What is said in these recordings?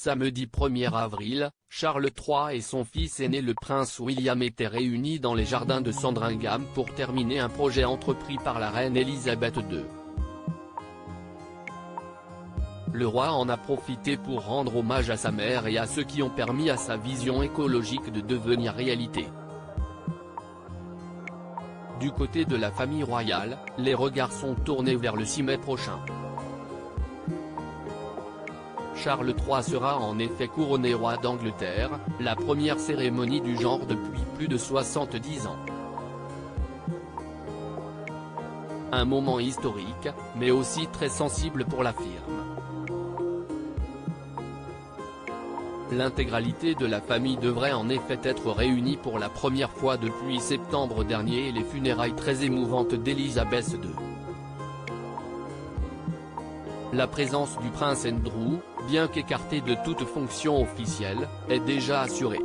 Samedi 1er avril, Charles III et son fils aîné le prince William étaient réunis dans les jardins de Sandringham pour terminer un projet entrepris par la reine Elisabeth II. Le roi en a profité pour rendre hommage à sa mère et à ceux qui ont permis à sa vision écologique de devenir réalité. Du côté de la famille royale, les regards sont tournés vers le 6 mai prochain. Charles III sera en effet couronné roi d'Angleterre, la première cérémonie du genre depuis plus de 70 ans. Un moment historique, mais aussi très sensible pour la firme. L'intégralité de la famille devrait en effet être réunie pour la première fois depuis septembre dernier et les funérailles très émouvantes d'Elisabeth II. La présence du prince Andrew, bien qu'écarté de toute fonction officielle, est déjà assurée.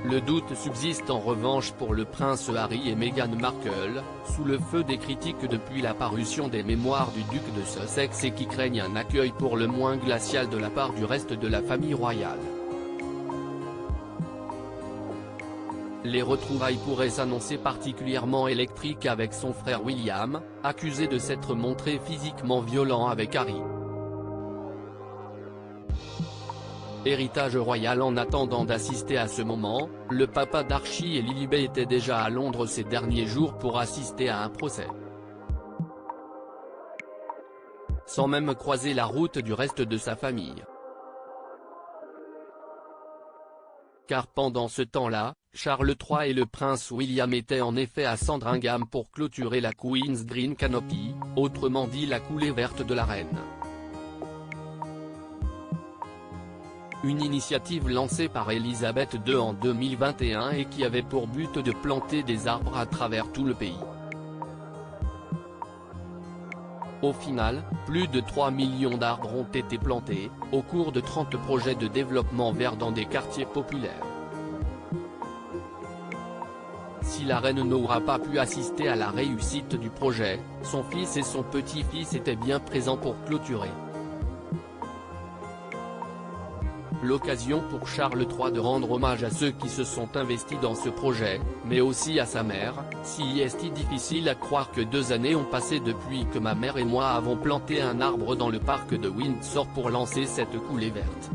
Le doute subsiste en revanche pour le prince Harry et Meghan Markle, sous le feu des critiques depuis la parution des mémoires du duc de Sussex et qui craignent un accueil pour le moins glacial de la part du reste de la famille royale. Les retrouvailles pourraient s'annoncer particulièrement électriques avec son frère William, accusé de s'être montré physiquement violent avec Harry. Héritage royal. En attendant d'assister à ce moment, le papa d'Archie et Lilibet était déjà à Londres ces derniers jours pour assister à un procès. Sans même croiser la route du reste de sa famille. Car pendant ce temps-là, Charles III et le prince William étaient en effet à Sandringham pour clôturer la Queen's Green Canopy, autrement dit la coulée verte de la reine. Une initiative lancée par Elisabeth II en 2021 et qui avait pour but de planter des arbres à travers tout le pays. Au final, plus de 3 millions d'arbres ont été plantés, au cours de 30 projets de développement vert dans des quartiers populaires. Si la reine n'aura pas pu assister à la réussite du projet, son fils et son petit-fils étaient bien présents pour clôturer. L'occasion pour Charles III de rendre hommage à ceux qui se sont investis dans ce projet, mais aussi à sa mère. Si est difficile à croire que 2 années ont passé depuis que ma mère et moi avons planté un arbre dans le parc de Windsor pour lancer cette coulée verte.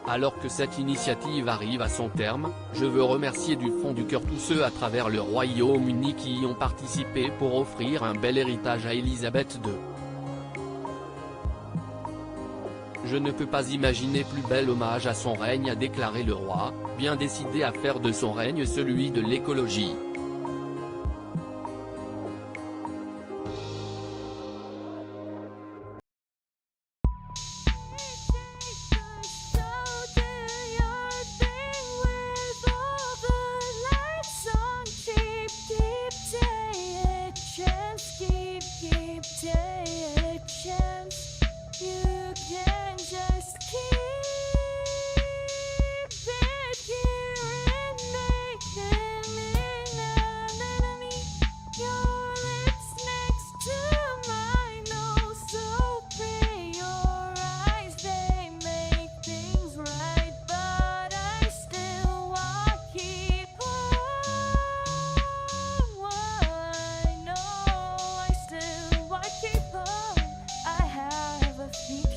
Alors que cette initiative arrive à son terme, je veux remercier du fond du cœur tous ceux à travers le Royaume-Uni qui y ont participé pour offrir un bel héritage à Elisabeth II. Je ne peux pas imaginer plus bel hommage à son règne, a déclaré le roi, bien décidé à faire de son règne celui de l'écologie.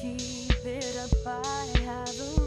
Keep it up, I have a